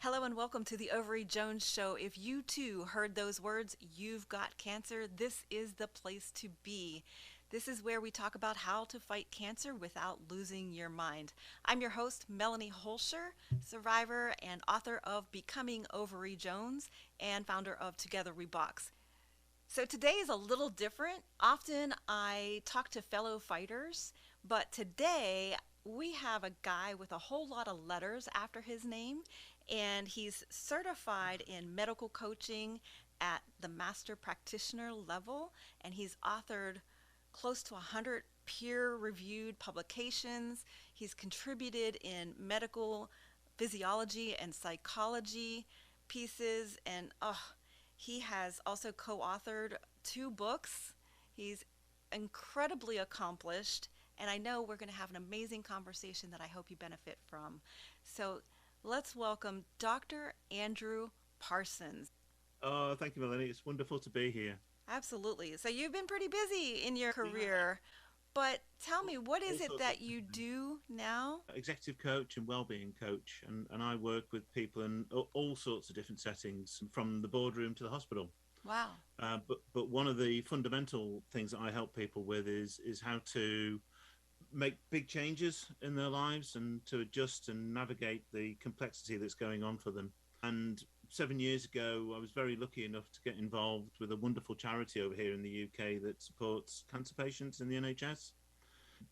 Hello and welcome to the Ovary Jones Show. If you too heard those words, you've got cancer, this is the place to be. This is where we talk about how to fight cancer without losing your mind. I'm your host, Melanie Holscher, survivor and author of Becoming Ovary Jones and founder of Together We Box. So today is a little different. Often I talk to fellow fighters, but today we have a guy with a whole lot of letters after his name, and he's certified in medical coaching at the master practitioner level, and he's authored close to 100 peer-reviewed publications. He's contributed in medical physiology and psychology pieces, and he has also co-authored 2 books. He's incredibly accomplished, and I know we're going to have an amazing conversation that I hope you benefit from. So let's welcome Dr. Andrew Parsons. Oh, thank you, Melanie. It's wonderful to be here. Absolutely. So you've been pretty busy in your Yeah, career, but tell all, me, what all is it sorts of that you different things. do now? Executive coach and well-being coach, and I work with people in all sorts of different settings, from the boardroom to the hospital. Wow. But one of the fundamental things that I help people with is how to make big changes in their lives and to adjust and navigate the complexity that's going on for them. And 7 years ago, I was very lucky enough to get involved with a wonderful charity over here in the UK that supports cancer patients in the NHS.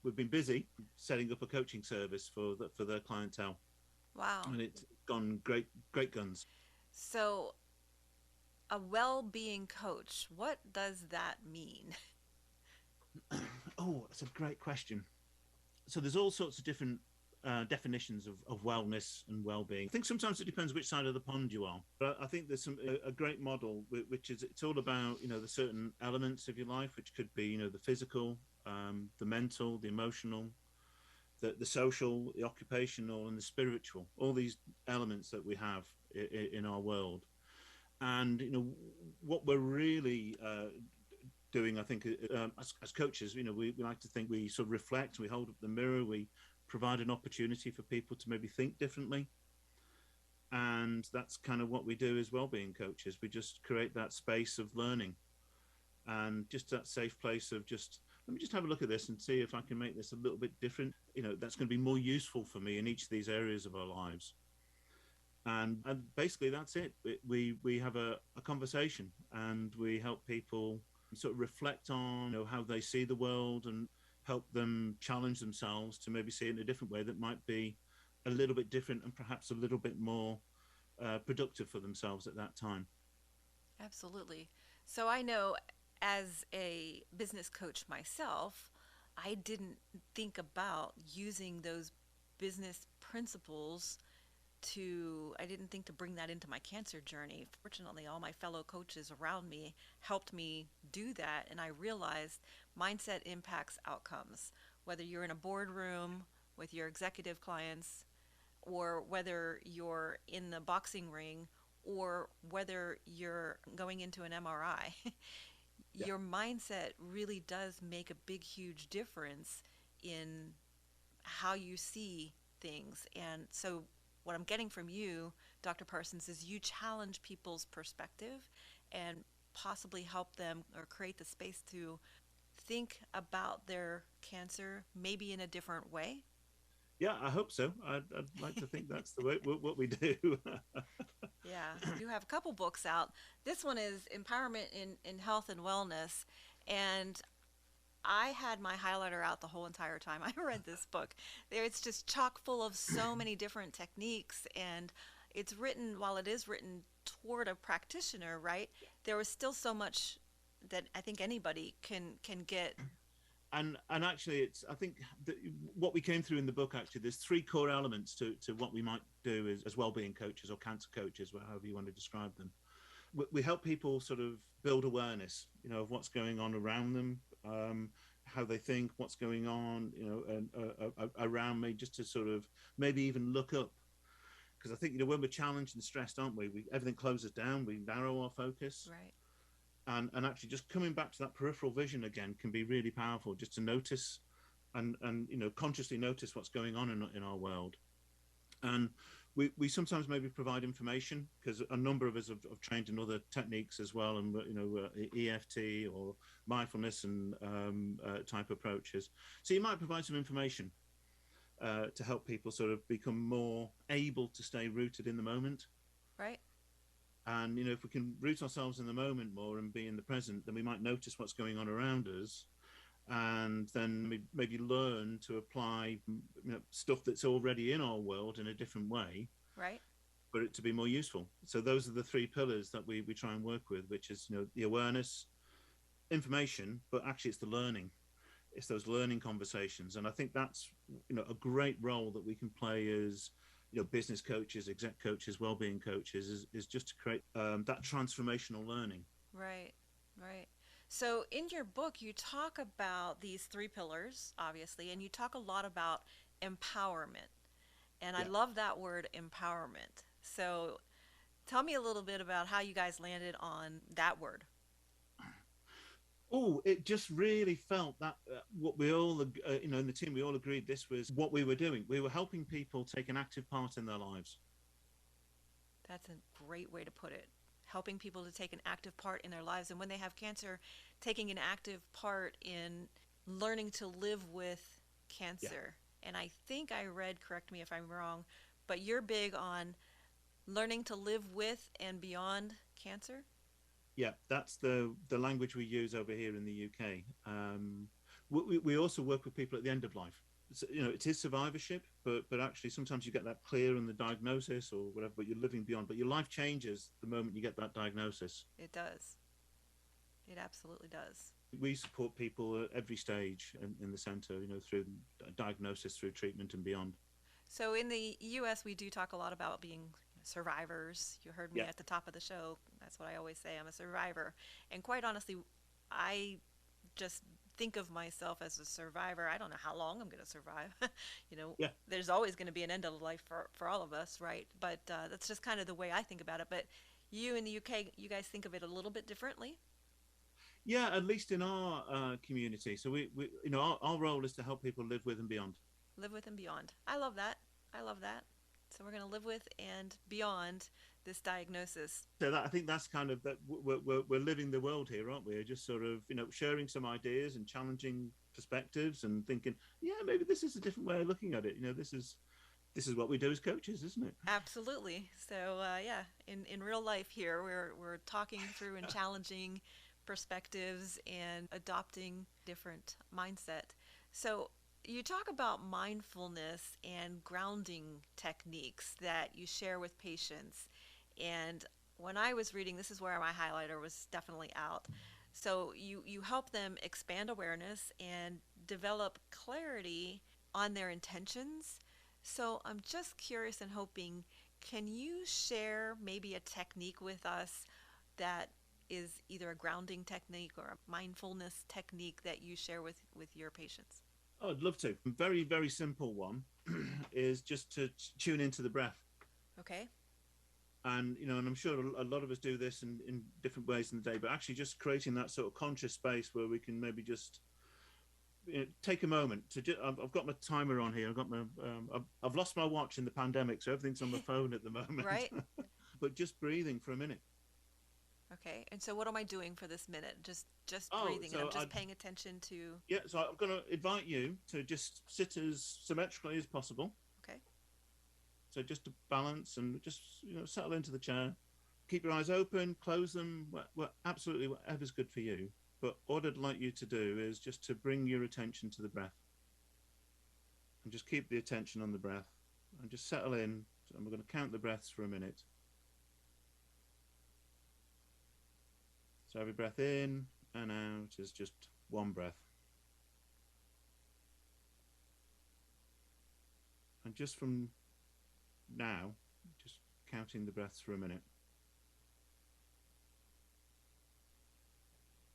We've been busy setting up a coaching service for their clientele, Wow. and it's gone great guns. So, a well-being coach, what does that mean? Oh, that's a great question. So there's all sorts of different definitions of wellness and well-being. I think sometimes it depends which side of the pond you are. But I think there's a great model which is it's all about the certain elements of your life, which could be the physical, the mental, the emotional, the social, the occupational, and the spiritual. All these elements that we have in our world, and what we're really doing, I think, as coaches, we like to think we sort of reflect, we hold up the mirror, we provide an opportunity for people to maybe think differently. And that's kind of what we do as well-being coaches. We just create that space of learning and just that safe place of just, let me just have a look at this and see if I can make this a little bit different. That's going to be more useful for me in each of these areas of our lives. And basically that's it. We have a conversation and we help people sort of reflect on how they see the world and help them challenge themselves to maybe see it in a different way that might be a little bit different and perhaps a little bit more productive for themselves at that time. Absolutely. So I know as a business coach myself, I didn't think about using those business principles I didn't think to bring that into my cancer journey. Fortunately, all my fellow coaches around me helped me do that, and I realized mindset impacts outcomes. Whether you're in a boardroom with your executive clients, or whether you're in the boxing ring, or whether you're going into an MRI, Yeah. your mindset really does make a big, huge difference in how you see things. And so, what I'm getting from you, Dr. Parsons, is you challenge people's perspective and possibly help them or create the space to think about their cancer maybe in a different way. Yeah, I hope so. I'd like to think that's the way what we do. Yeah, you have a couple books out. This one is Empowerment in Health and Wellness. And I had my highlighter out the whole entire time I read this book. There, it's just chock full of so many different techniques, and it's written, while it is written toward a practitioner, right? There was still so much that I think anybody can get. And actually, it's I think that what we came through in the book, actually there's three core elements to what we might do as well-being coaches or cancer coaches, however you want to describe them. We help people sort of build awareness, of what's going on around them, how they think, what's going on, and, around me, just to sort of maybe even look up. Because I think, when we're challenged and stressed, aren't we? Everything closes down, we narrow our focus. Right. And actually just coming back to that peripheral vision again can be really powerful, just to notice and consciously notice what's going on in our world. And We sometimes maybe provide information because a number of us have trained in other techniques as well, and EFT or mindfulness and type approaches. So you might provide some information to help people sort of become more able to stay rooted in the moment. Right. And if we can root ourselves in the moment more and be in the present, then we might notice what's going on around us, and then maybe learn to apply stuff that's already in our world in a different way, Right. for it to be more useful. So those are the three pillars that we try and work with, which is the awareness, information, but actually it's the learning. It's those learning conversations, and I think that's a great role that we can play as business coaches, exec coaches, well-being coaches, is just to create that transformational learning. Right. Right. So in your book, you talk about these three pillars, obviously, and you talk a lot about empowerment. And I Yeah. love that word, empowerment. So tell me a little bit about how you guys landed on that word. Oh, it just really felt that what we all, in the team, we all agreed this was what we were doing. We were helping people take an active part in their lives. That's a great way to put it. Helping people to take an active part in their lives. And when they have cancer, taking an active part in learning to live with Yeah. cancer. And I think I read, correct me if I'm wrong, but you're big on learning to live with and beyond cancer? Yeah, that's the language we use over here in the UK. We also work with people at the end of life. So, it is survivorship, but actually sometimes you get that clear in the diagnosis or whatever, but you're living beyond. But your life changes the moment you get that diagnosis. It does. It absolutely does. We support people at every stage in the centre, through diagnosis, through treatment and beyond. So in the US, we do talk a lot about being survivors. You heard me Yeah, at the top of the show. That's what I always say. I'm a survivor. And quite honestly, I just think of myself as a survivor. I don't know how long I'm going to survive. you know, yeah. there's always going to be an end of life for all of us, right? But that's just kind of the way I think about it. But you in the UK, you guys think of it a little bit differently. Yeah, at least in our community. So our role is to help people live with and beyond. Live with and beyond. I love that. I love that. So we're going to live with and beyond this diagnosis. So I think that's kind of that we're living the world here, aren't we? We're just sort of sharing some ideas and challenging perspectives and thinking, yeah, maybe this is a different way of looking at it. This is what we do as coaches, isn't it? Absolutely. So yeah, in real life here, we're talking through and challenging perspectives and adopting different mindset. So you talk about mindfulness and grounding techniques that you share with patients. And when I was reading, this is where my highlighter was definitely out. So you help them expand awareness and develop clarity on their intentions. So I'm just curious and hoping, can you share maybe a technique with us that is either a grounding technique or a mindfulness technique that you share with your patients? Oh, I'd love to. A very, very simple one is just to tune into the breath. Okay. And I'm sure a lot of us do this in different ways in the day, but actually just creating that sort of conscious space where we can maybe just take a moment to I've got my timer on here. I've lost my watch in the pandemic, so everything's on my phone at the moment. Right. But just breathing for a minute. Okay. And so what am I doing for this minute? Just Oh, breathing, and I'm so just paying attention to. yeah, so I'm going to invite you to just sit as symmetrically as possible. Okay. So just to balance and just settle into the chair. Keep your eyes open, close them. Absolutely whatever's good for you. But what I'd like you to do is just to bring your attention to the breath, and just keep the attention on the breath, and just settle in. And we're going to count the breaths for a minute. So every breath in and out is just one breath. And just from now, just counting the breaths for a minute.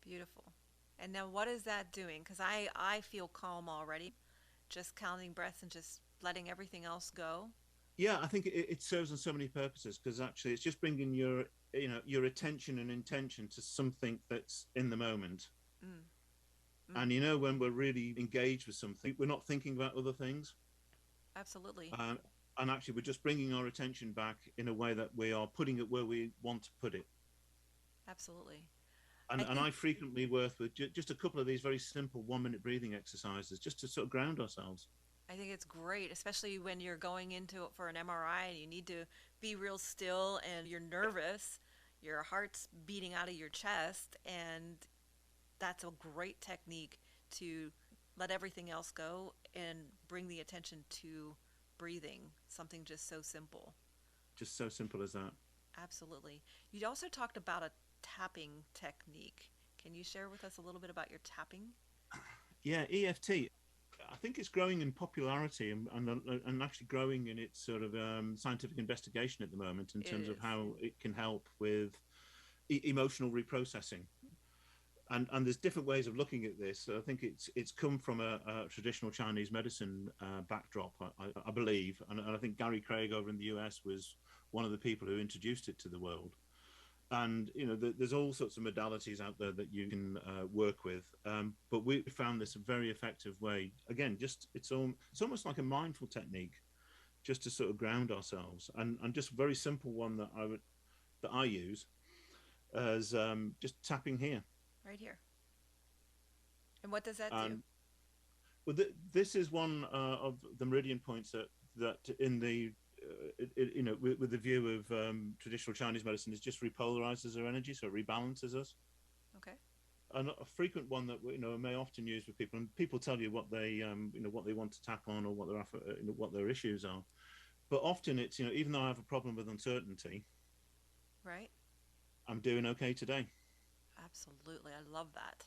Beautiful. And now what is that doing? Because I feel calm already, just counting breaths and just letting everything else go. Yeah, I think it serves on so many purposes, because actually it's just bringing your attention and intention to something that's in the moment. Mm, mm, And when we're really engaged with something, we're not thinking about other things. absolutely. And actually, we're just bringing our attention back in a way that we are putting it where we want to put it. Absolutely. I And think I frequently work with just a couple of these very simple 1 minute breathing exercises just to sort of ground ourselves. I think it's great, especially when you're going into it for an MRI and you need to be real still and you're nervous, your heart's beating out of your chest, and that's a great technique to let everything else go and bring the attention to breathing, something just so simple. Just so simple as that. Absolutely. You also talked about a tapping technique. Can you share with us a little bit about your tapping? Yeah, EFT. I think it's growing in popularity and actually growing in its sort of scientific investigation at the moment in It terms of is. how it can help with emotional reprocessing. And there's different ways of looking at this. So I think it's come from a traditional Chinese medicine backdrop, I believe, and I think Gary Craig over in the US was one of the people who introduced it to the world. And there's all sorts of modalities out there that you can work with, but we found this a very effective way. Again, just it's almost like a mindful technique, just to sort of ground ourselves, and just a very simple one that I use as just tapping here. Right here. And what does that do? And well, this is one of the meridian points that in the with the view of traditional Chinese medicine, is just repolarizes our energy, so it rebalances us. Okay. And a frequent one that I may often use with people, and people tell you what they what they want to tap on, or what their issues are. But often it's even though I have a problem with uncertainty, Right? I'm doing okay today. Absolutely. I love that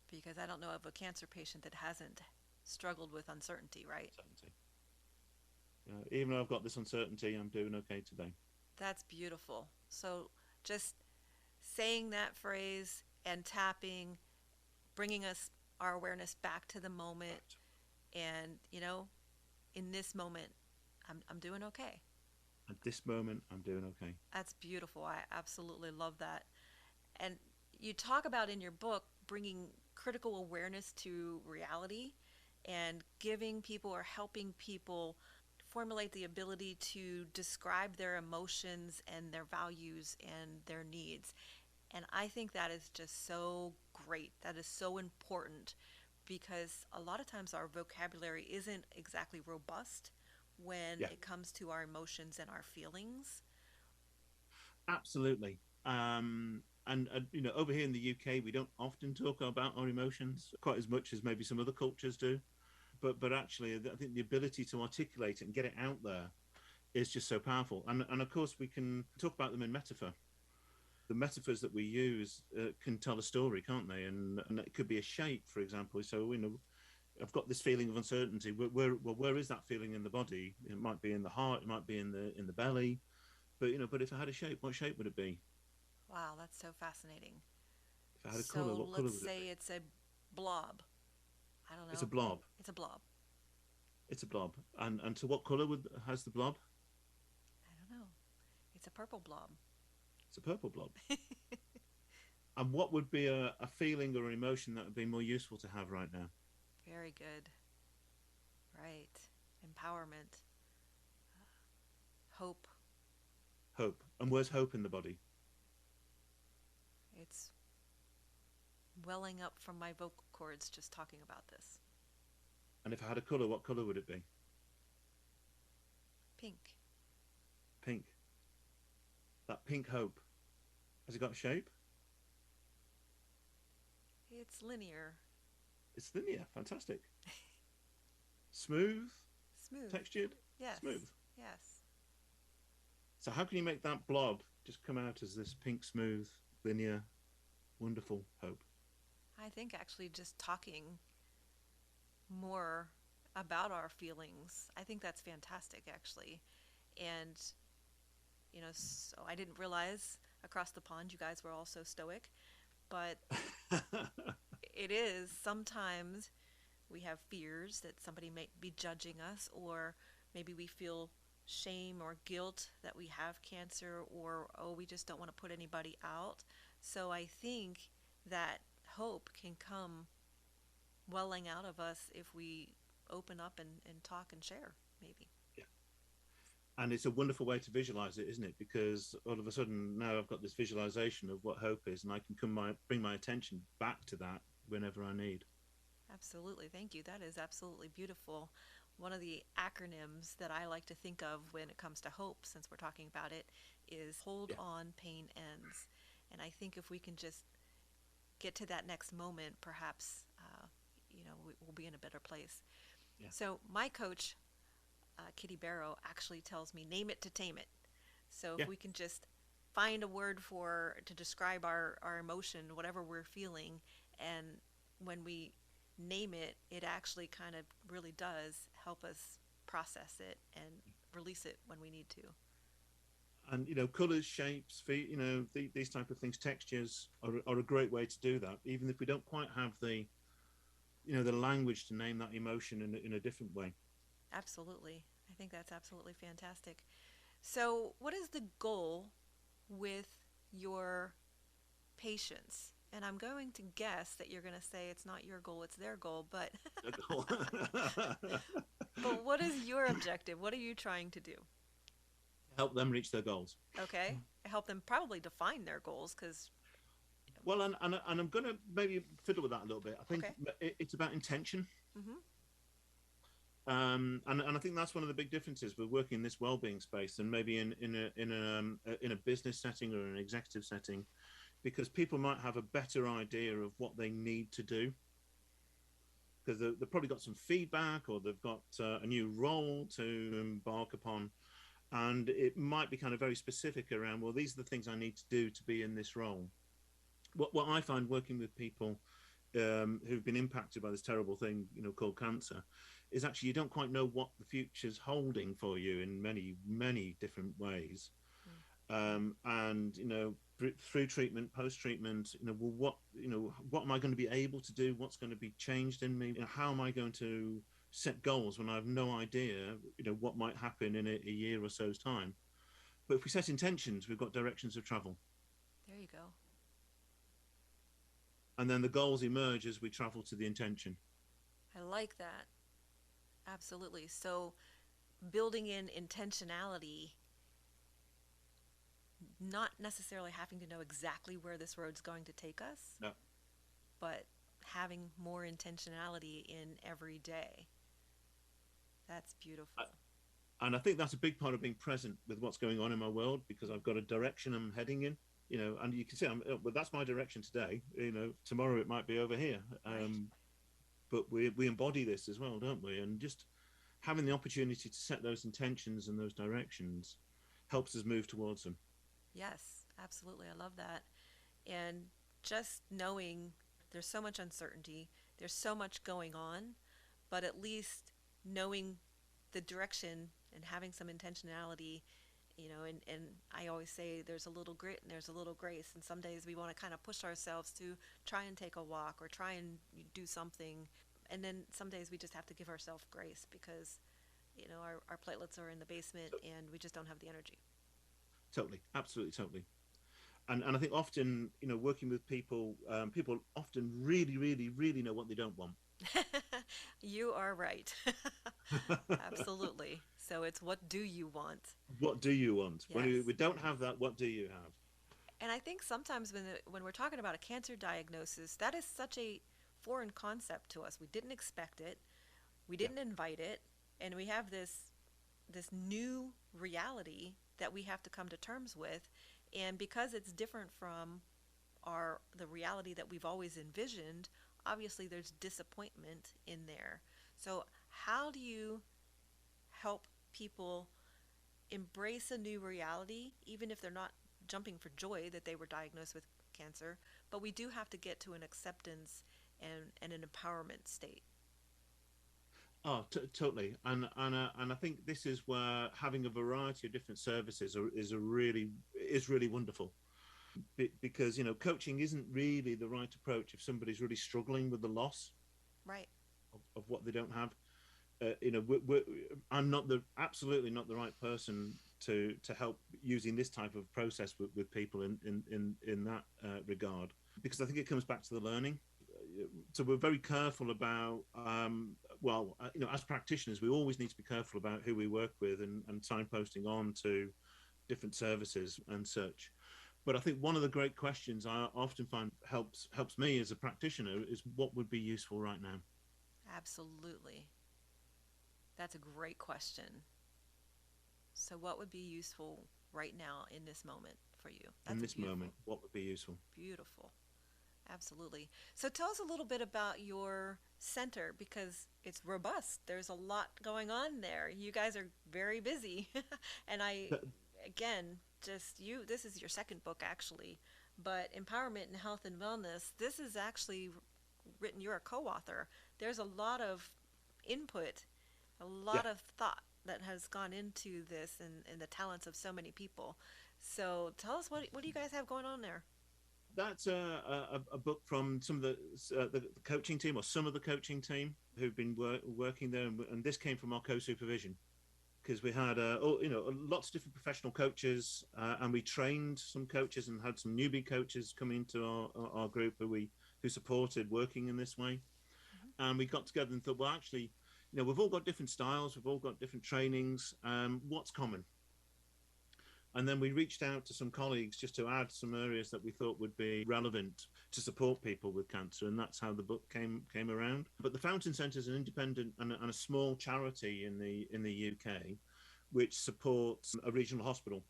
because I don't know of a cancer patient that hasn't struggled with uncertainty, right? Uncertainty. Even though I've got this uncertainty, I'm doing okay today. That's beautiful. So just saying that phrase and tapping, bringing us our awareness back to the moment, Right. and in this moment, I'm doing okay. At this moment, I'm doing okay. That's beautiful. I absolutely love that. And you talk about in your book bringing critical awareness to reality and giving people or helping people formulate the ability to describe their emotions and their values and their needs. And I think that is just so great. That is so important because a lot of times our vocabulary isn't exactly robust when Yeah, it comes to our emotions and our feelings. absolutely. And over here in the UK, we don't often talk about our emotions quite as much as maybe some other cultures do. But actually, I think the ability to articulate it and get it out there is just so powerful. And of course, we can talk about them in metaphor. The metaphors that we use can tell a story, can't they? And it could be a shape, for example. So I've got this feeling of uncertainty. Where is that feeling in the body? It might be in the heart. It might be in the belly. But if it had a shape, what shape would it be? Wow, that's so fascinating. If it had a color, So what color let's would it say be? it's a blob. I don't It's a know. blob. It's a blob. It's a blob. And to what color would has the blob? I don't know. It's a purple blob. It's a purple blob. And what would be a feeling or an emotion that would be more useful to have right now? Very good. Right. Empowerment. Hope. Hope. And where's hope in the body? It's welling up from my vocal cords just talking about this. And if I had a color, what color would it be? Pink. Pink. That pink hope. Has it got a shape? It's linear. It's linear. Fantastic. Smooth. Smooth. Textured. Yes. Smooth. Yes. So how can you make that blob just come out as this pink, smooth, linear, wonderful hope? I think actually just talking more about our feelings, I think that's fantastic actually. And, so I didn't realize across the pond you guys were all so stoic, but it is sometimes we have fears that somebody may be judging us, or maybe we feel shame or guilt that we have cancer, or oh, we just don't want to put anybody out. So I think that hope can come welling out of us if we open up and talk and share, maybe. Yeah. And it's a wonderful way to visualize it, isn't it? Because all of a sudden now I've got this visualization of what hope is, and I can bring my attention back to that whenever I need. Absolutely. Thank you. That is absolutely beautiful. One of the acronyms that I like to think of when it comes to hope, since we're talking about it, is hold Yeah, on, pain ends. And I think if we can just get to that next moment, perhaps, we'll be in a better place. yeah, So my coach, Kitty Barrow, actually tells me, name it to tame it. So if yeah. we can just find a word to describe our emotion, whatever we're feeling, and when we name it, it actually kind of really does help us process it and release it when we need to. And colors, shapes, feet, these type of things, textures are a great way to do that. Even if we don't quite have the language to name that emotion in a different way. Absolutely. I think that's absolutely fantastic. So, what is the goal with your patients? And I'm going to guess that you're going to say it's not your goal, it's their goal, but but what is your objective? What are you trying to do? Help them reach their goals. Okay? Help them probably define their goals cuz Well, and I'm going to maybe fiddle with that a little bit. I think okay. it's about intention. Mhm. And I think that's one of the big differences with working in this well-being space and maybe in a business setting or an executive setting, because people might have a better idea of what they need to do because they've probably got some feedback or they've got a new role to embark upon, and it might be kind of very specific around, well, these are the things I need to do to be in this role. What I find working with people who've been impacted by this terrible thing, called cancer, is actually you don't quite know what the future's holding for you in many, many different ways. Mm. And through treatment, post treatment, well, what am I going to be able to do? What's going to be changed in me? How am I going to set goals when I have no idea, what might happen in a year or so's time? But if we set intentions, we've got directions of travel, There you go. and then the goals emerge as we travel to the intention. I like that. Absolutely. So, building in intentionality, not necessarily having to know exactly where this road's going to take us, No. but having more intentionality in every day. That's beautiful. And I think that's a big part of being present with what's going on in my world, because I've got a direction I'm heading in, and you can see, well, that's my direction today. Tomorrow it might be over here. Right. But we embody this as well, don't we? And just having the opportunity to set those intentions and those directions helps us move towards them. Yes, absolutely. I love that. And just knowing there's so much uncertainty, there's so much going on, but at least knowing the direction and having some intentionality, and I always say there's a little grit and there's a little grace. And some days we want to kind of push ourselves to try and take a walk or try and do something. And then some days we just have to give ourselves grace because, our platelets are in the basement and we just don't have the energy. Totally, absolutely, totally. And I think often, working with people, people often really, really, really know what they don't want. You are right. Absolutely. So it's what do you want? What do you want? When Yes. we don't have that, what do you have? And I think sometimes when we're talking about a cancer diagnosis, that is such a foreign concept to us. We didn't expect it. We Yeah. didn't invite it, and we have this new reality that we have to come to terms with. And because it's different from the reality that we've always envisioned, obviously there's disappointment in there. So how do you help people embrace a new reality, even if they're not jumping for joy that they were diagnosed with cancer, but we do have to get to an acceptance and an empowerment state. Oh, totally. And I think this is where having a variety of different services is really wonderful. Because coaching isn't really the right approach if somebody's really struggling with the loss Right. of what they don't have. I'm absolutely not the right person to help using this type of process with people in that regard, because I think it comes back to the learning. So we're very careful about as practitioners, we always need to be careful about who we work with and signposting on to different services and such. But I think one of the great questions I often find helps me as a practitioner is what would be useful right now. Absolutely. That's a great question. So, what would be useful right now in this moment for you? In That's this moment, what would be useful? beautiful. Absolutely. So, tell us a little bit about your center because it's robust. There's a lot going on there. You guys are very busy. And again, this is your second book actually, but Empowerment in Health and Wellness, this is actually written, you're a co author. There's a lot of input, a Yeah, lot of thought that has gone into this and the talents of so many people. So tell us what do you guys have going on there? that's a book from some of the coaching team, or some of the coaching team who've been working there, and this came from our co-supervision because we had lots of different professional coaches, and we trained some coaches and had some newbie coaches come into our group who supported working in this way. And we got together and thought, well, actually, we've all got different styles, we've all got different trainings. What's common? And then we reached out to some colleagues just to add some areas that we thought would be relevant to support people with cancer, and that's how the book came around. But the Fountain Centre is an independent and a small charity in the UK, which supports a regional hospital,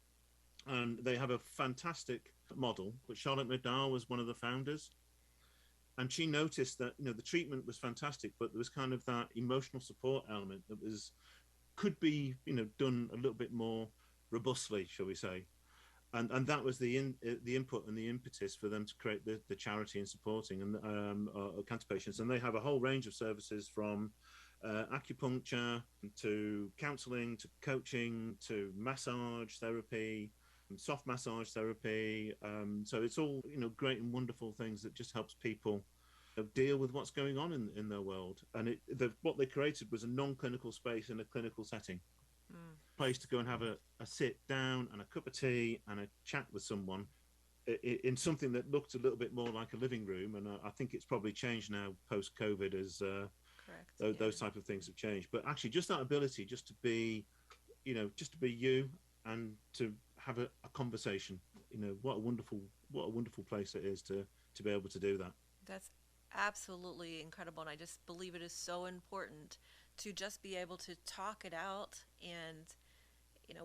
and they have a fantastic model. But Charlotte McDowell was one of the founders, and she noticed that the treatment was fantastic, but there was kind of that emotional support element that could be done a little bit more robustly, shall we say. And that was the input and the impetus for them to create the charity and supporting and cancer patients. And they have a whole range of services from acupuncture to counseling to coaching to massage therapy, soft massage therapy. So it's all great and wonderful things that just helps people deal with what's going on in their world. And what they created was a non-clinical space in a clinical setting, Mm. place to go and have a sit down and a cup of tea and a chat with someone in something that looked a little bit more like a living room. And I think it's probably changed now post COVID as Correct. those type of things have changed. But actually, just that ability, just to be you and to have a conversation. What a wonderful place it is to be able to do that. That's absolutely incredible. And I just believe it is so important to just be able to talk it out. And,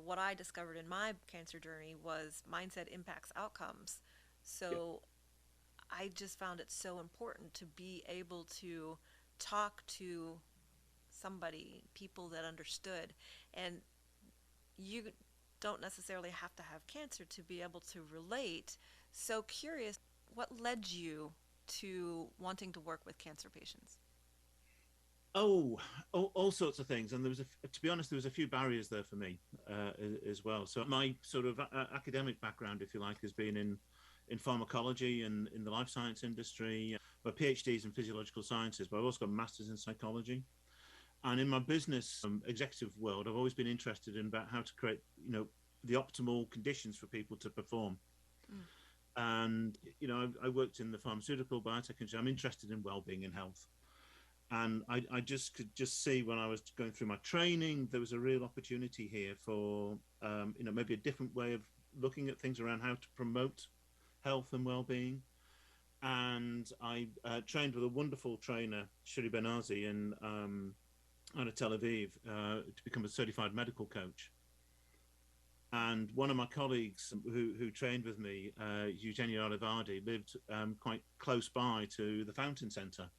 what I discovered in my cancer journey was mindset impacts outcomes. Yep. So I just found it so important to be able to talk to somebody, people that understood. And you don't necessarily have to have cancer to be able to relate. So curious, what led you to wanting to work with cancer patients? Oh, all sorts of things. And to be honest, there was a few barriers there for me as well. So my sort of academic background, if you like, has been in pharmacology and in the life science industry. My PhD's in physiological sciences, but I've also got a master's in psychology. And in my business executive world, I've always been interested in about how to create, the optimal conditions for people to perform. Mm. And I worked in the pharmaceutical biotech industry. I'm interested in well-being and health. And I just could see when I was going through my training, there was a real opportunity here for maybe a different way of looking at things around how to promote health and well-being. And I trained with a wonderful trainer, Shuri Benazi, in out of Tel Aviv, to become a certified medical coach. And one of my colleagues who trained with me, Eugenia Olivardi, lived quite close by to the Fountain Centre.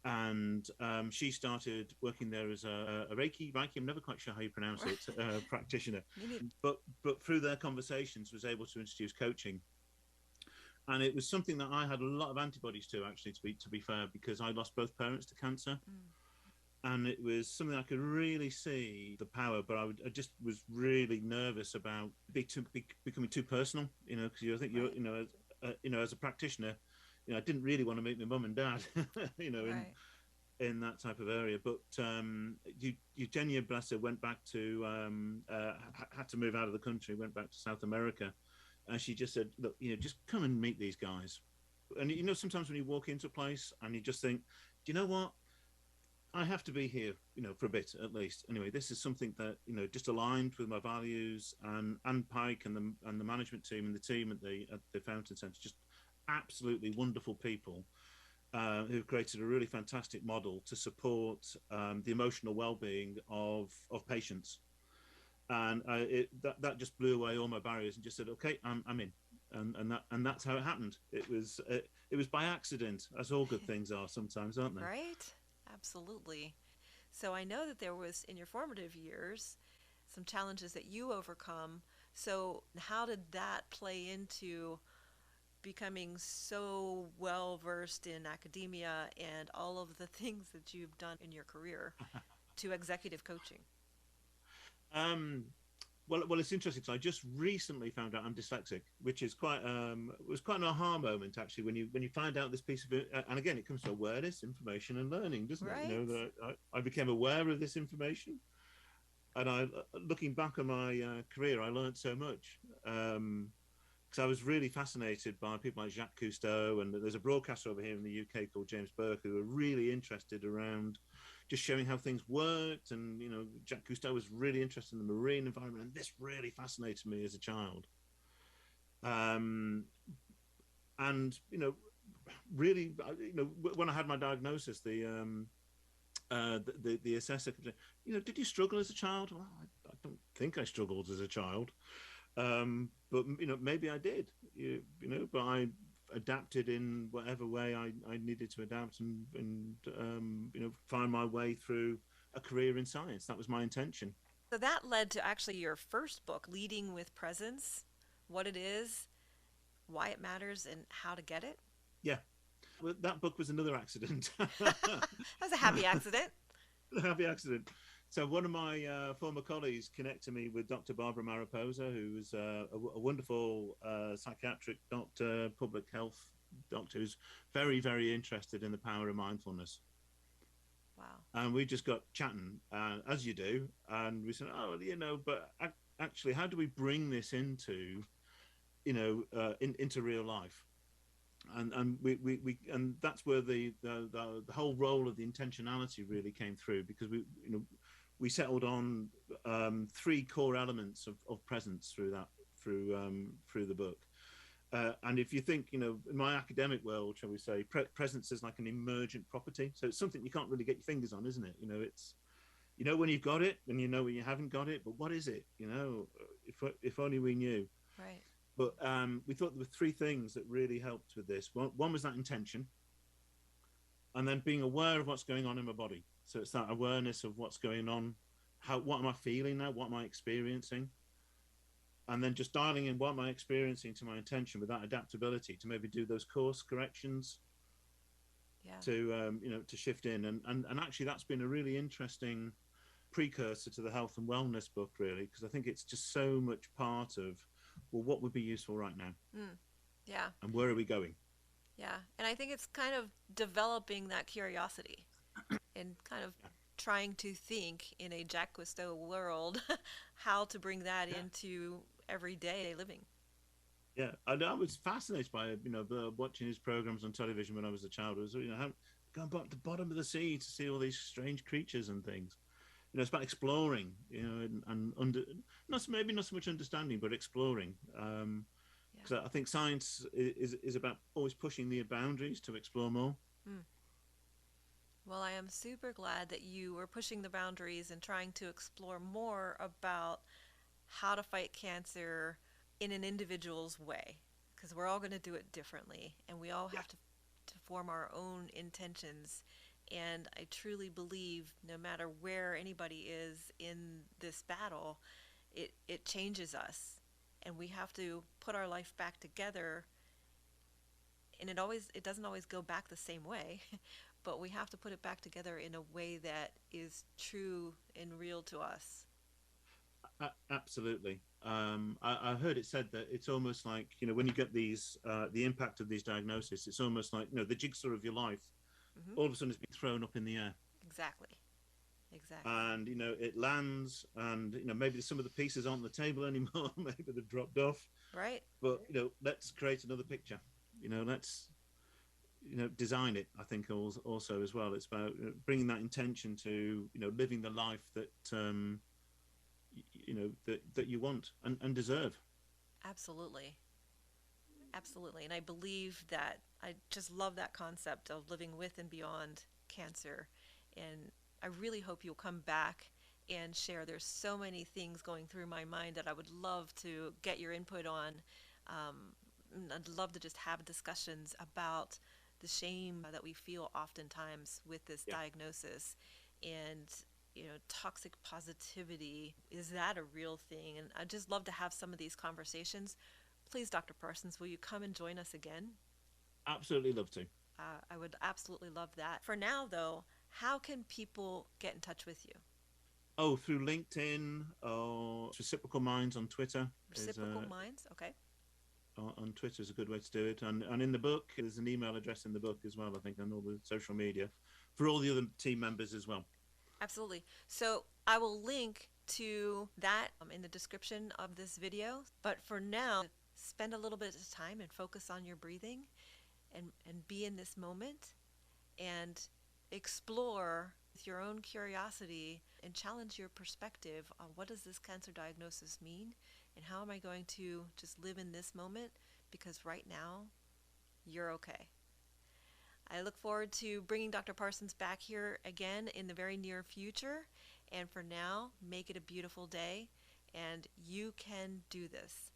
And she started working there as a Reiki, I'm never quite sure how you pronounce it, practitioner. Me neither. But through their conversations was able to introduce coaching. And it was something that I had a lot of antibodies to, actually, to be fair, because I lost both parents to cancer. Mm. And it was something I could really see the power, but I just was really nervous about becoming too personal, because I think Right. as a practitioner, I didn't really want to meet my mum and dad, Right. in that type of area. But Eugenia, bless her, went back to had to move out of the country, went back to South America, and she just said, "Look, just come and meet these guys." And sometimes when you walk into a place and you just think, "Do you know what? I have to be here, for a bit at least. Anyway, this is something that just aligned with my values, and Pike and the management team and the team at the Fountain Centre, just absolutely wonderful people who've created a really fantastic model to support the emotional well-being of patients. And that just blew away all my barriers and just said, okay, I'm in. And that's how it happened. It was by accident, as all good things are sometimes, aren't they? Right? Absolutely. So I know that there was, in your formative years, some challenges that you overcome. So how did that play into becoming so well versed in academia and all of the things that you've done in your career to executive coaching? Um, well, it's interesting because I just recently found out I'm dyslexic, which is was quite an aha moment actually when you find out this piece of it. And again, it comes to awareness, information, and learning, doesn't it? Right? That I became aware of this information, and looking back on my career, I learned so much. Because I was really fascinated by people like Jacques Cousteau, and there's a broadcaster over here in the UK called James Burke who are really interested around just showing how things worked. And Jacques Cousteau was really interested in the marine environment, and this really fascinated me as a child. And really, when I had my diagnosis, the assessor could say, did you struggle as a child? Well, I don't think I struggled as a child. But maybe I did, but I adapted in whatever way I needed to adapt, and find my way through a career in science. That was my intention. So that led to actually your first book, Leading with Presence, what it is, why it matters, and how to get it. Yeah, well, that book was another accident. That was a happy accident. Happy accident. So one of my former colleagues connected me with Dr. Barbara Mariposa, who was a wonderful psychiatric doctor, public health doctor, who's very, very interested in the power of mindfulness. Wow. And we just got chatting, as you do, and we said, oh, but actually, how do we bring this into, into real life? And we and that's where the whole role of the intentionality really came through, because we settled on three core elements of presence through the book. And if you think, in my academic world, shall we say, presence is like an emergent property. So it's something you can't really get your fingers on, isn't it? It's when you've got it, and when you haven't got it. But what is it? If only we knew. Right. But we thought there were three things that really helped with this. One was that intention, and then being aware of what's going on in my body. So it's that awareness of what's going on. What am I feeling now? What am I experiencing? And then just dialing in what am I experiencing to my intention with that adaptability to maybe do those course corrections. Yeah. To shift in. And actually that's been a really interesting precursor to the health and wellness book, really, because I think it's just so much part of, well, what would be useful right now? Yeah. And where are we going? Yeah. And I think it's kind of developing that curiosity and kind of trying to think in a Jacques Cousteau world how to bring that into everyday living. Yeah, I was fascinated by watching his programs on television when I was a child. It was how going back to the bottom of the sea to see all these strange creatures and things. It's about exploring, and not so much understanding, but exploring. Because I think science is about always pushing the boundaries to explore more. Well, I am super glad that you were pushing the boundaries and trying to explore more about how to fight cancer in an individual's way, because we're all going to do it differently, and we all have to form our own intentions. And I truly believe no matter where anybody is in this battle, it changes us, and we have to put our life back together. And it doesn't always go back the same way, but we have to put it back together in a way that is true and real to us. Absolutely. I heard it said that it's almost like, when you get these, the impact of these diagnoses, it's almost like, the jigsaw of your life, all of a sudden it's been thrown up in the air. Exactly. Exactly. And, it lands, and, maybe some of the pieces aren't on the table anymore. Maybe they've dropped off. Right. But, let's create another picture. Let's, design it. I think also as well. It's about bringing that intention to living the life that that you want and deserve. Absolutely. Absolutely. And I believe that I just love that concept of living with and beyond cancer. And I really hope you'll come back and share. There's so many things going through my mind that I would love to get your input on. And I'd love to just have discussions about the shame that we feel oftentimes with this Yeah, diagnosis, and toxic positivity, is that a real thing? And I'd just love to have some of these conversations. Please, Dr. Parsons, will you come and join us again? absolutely love to. I would absolutely love that. For now, though, how can people get in touch with you? Oh, through LinkedIn or Reciprocal Minds on Twitter is Reciprocal Minds? Okay. on Twitter is a good way to do it. And in the book, there's an email address in the book as well, I think, and all the social media for all the other team members as well. Absolutely. So I will link to that in the description of this video. But for now, spend a little bit of time and focus on your breathing, and be in this moment and explore with your own curiosity and challenge your perspective on what does this cancer diagnosis mean, and how am I going to just live in this moment, because right now you're okay. I look forward to bringing Dr. Parsons back here again in the very near future. And for now, make it a beautiful day, and you can do this.